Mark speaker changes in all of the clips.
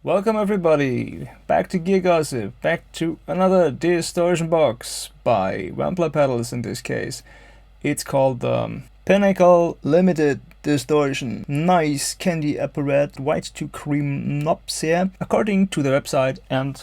Speaker 1: Welcome everybody, back to GearGossip, back to another distortion box by Wampler pedals in this case. It's called the Pinnacle Limited Distortion. Nice candy apparat, white to cream knobs here. According to the website and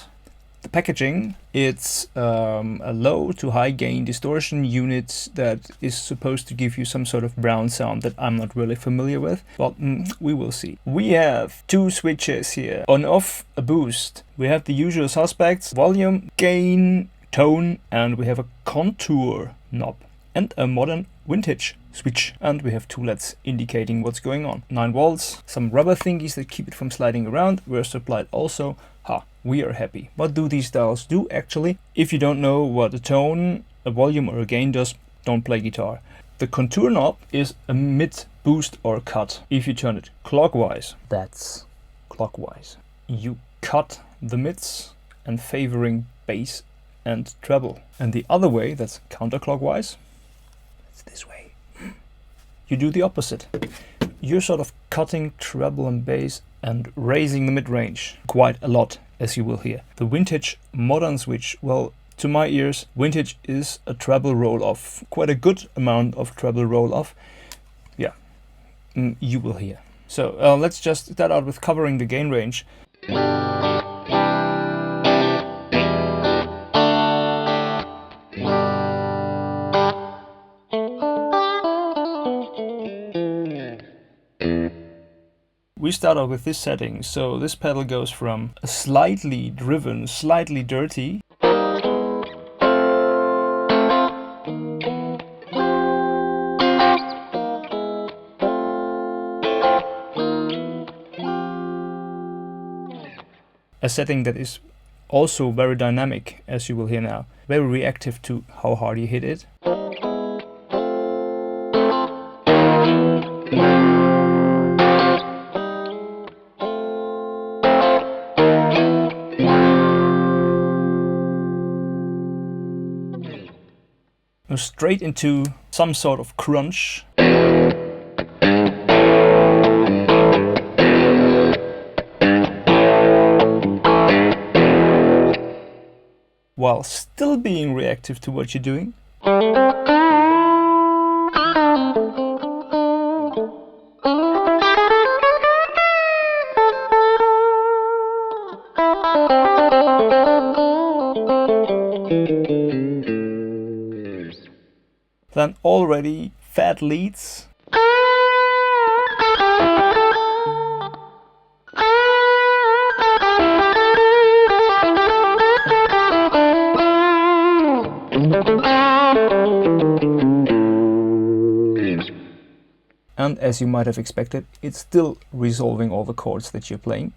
Speaker 1: the packaging, it's a low to high gain distortion unit that is supposed to give you some sort of brown sound that I'm not really familiar with. Well, we will see. We have two switches here, on off, a boost. We have the usual suspects, volume, gain, tone, and we have a contour knob and a modern vintage switch. And we have two LEDs indicating what's going on. 9 volts, some rubber thingies that keep it from sliding around, were supplied also. We are happy. What do these dials do actually? If you don't know what a tone, a volume or a gain does, don't play guitar. The contour knob is a mid, boost or cut. If you turn it clockwise, that's clockwise. You cut the mids and favoring bass and treble. And the other way, that's counterclockwise, that's this way. You do the opposite. You're sort of cutting treble and bass and raising the mid-range quite a lot, as you will hear. The vintage modern switch, well, to my ears, vintage is a treble roll-off. Quite a good amount of treble roll-off. Yeah, you will hear. So let's just start out with covering the gain range. We start out with this setting, so this pedal goes from a slightly driven, slightly dirty, a setting that is also very dynamic, as you will hear now, very reactive to how hard you hit it. Straight into some sort of crunch. While still being reactive to what you're doing. Then already fat leads. And as you might have expected, it's still resolving all the chords that you're playing.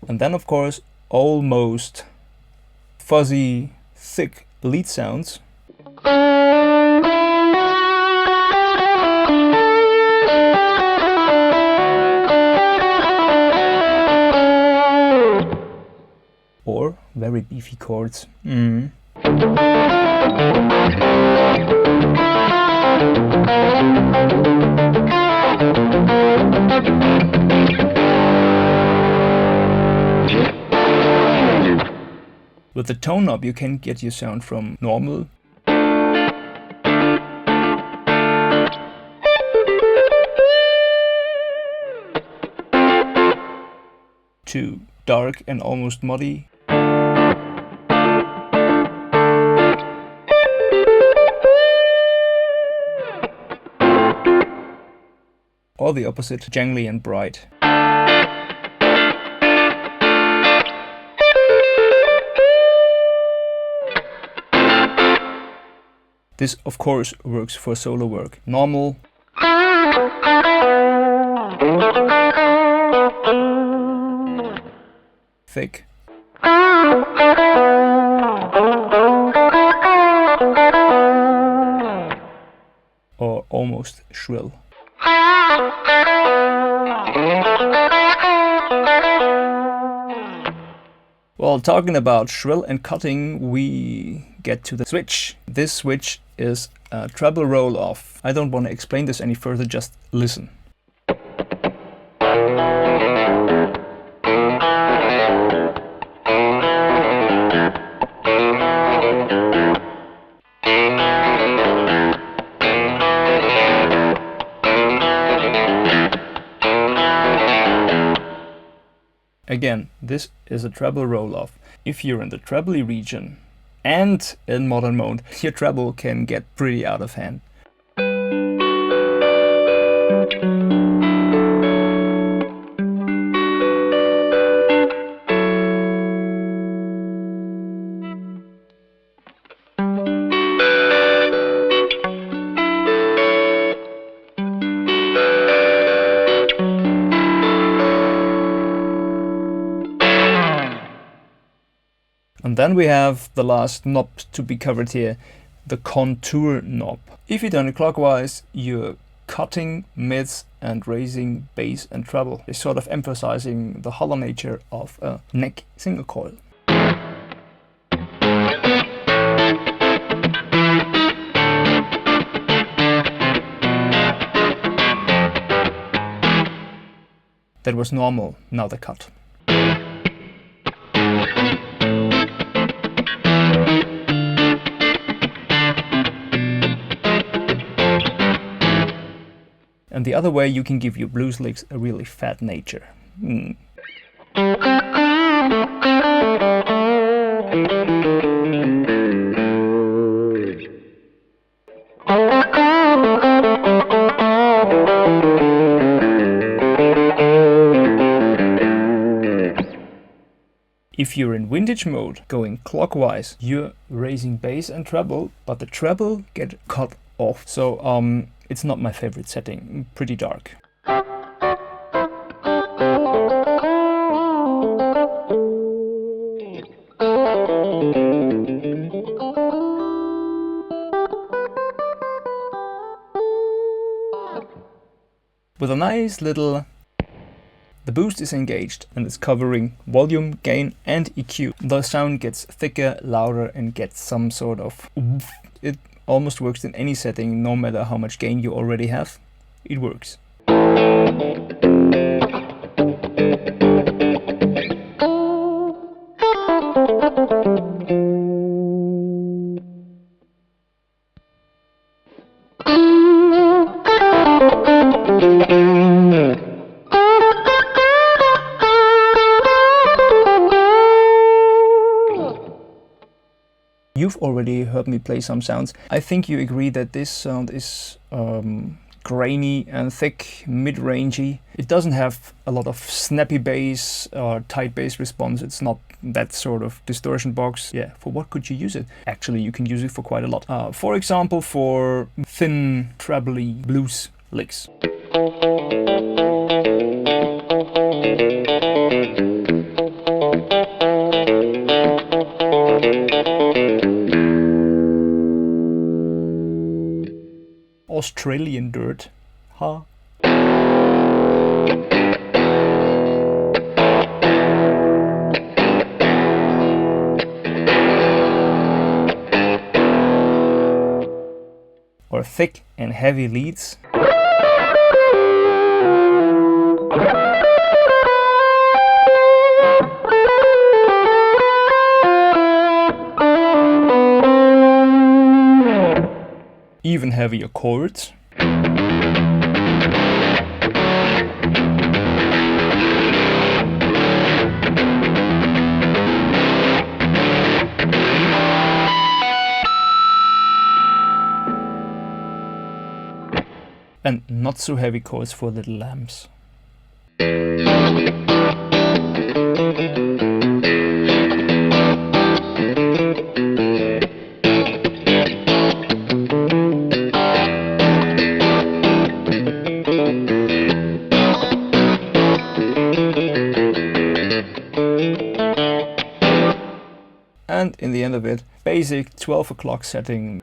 Speaker 1: And then, of course, almost fuzzy, thick lead sounds. Or very beefy chords. With the tone knob you can get your sound from normal to dark and almost muddy, or the opposite, jangly and bright. This, of course, works for solo work. Normal. Thick. Or almost shrill. Well, talking about shrill and cutting, we get to the switch. This switch is a treble roll-off. I don't want to explain this any further, just listen. Again, this is a treble roll-off. If you're in the trebly region and in modern mode, your treble can get pretty out of hand. And then we have the last knob to be covered here, the contour knob. If you turn it clockwise, you're cutting mids and raising bass and treble. It's sort of emphasizing the hollow nature of a neck single coil. That was normal, now the cut. And the other way you can give your blues licks a really fat nature. If you're in vintage mode, going clockwise, you're raising bass and treble, but the treble get cut off. So it's not my favorite setting, pretty dark. With a nice little... The boost is engaged and it's covering volume, gain and EQ. The sound gets thicker, louder and gets some sort of oomph. It almost works in any setting, no matter how much gain you already have. It works. You've already heard me play some sounds. I think you agree that this sound is grainy and thick, mid-rangey. It doesn't have a lot of snappy bass or tight bass response. It's not that sort of distortion box. Yeah, for what could you use it? Actually, you can use it for quite a lot. For example, for thin, trebly blues licks. Australian dirt, huh? Or thick and heavy leads. Even heavier chords. And not so heavy chords for little lambs. And in the end of it, basic 12 o'clock setting.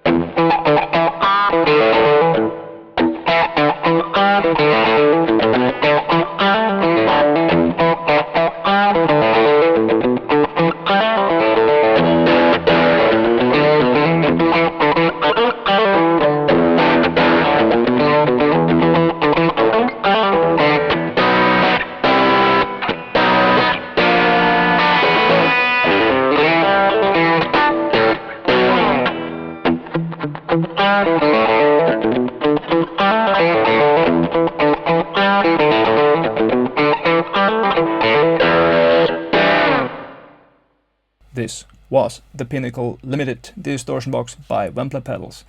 Speaker 1: this was the Pinnacle Limited Distortion Box by Wampler Pedals.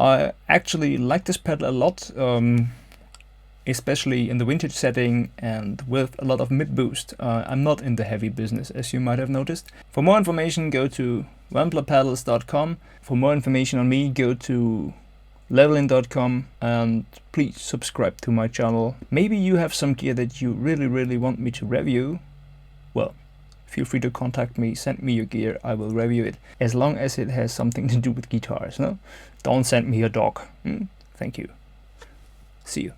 Speaker 1: I actually like this pedal a lot, especially in the vintage setting and with a lot of mid-boost. I'm not in the heavy business, as you might have noticed. For more information, go to wamplerpedals.com. For more information on me, go to leveling.com, and please subscribe to my channel. Maybe you have some gear that you really want me to review. Well, feel free to contact me, send me your gear, I will review it, as long as it has something to do with guitars. No? Don't send me a dog. Thank you. See you.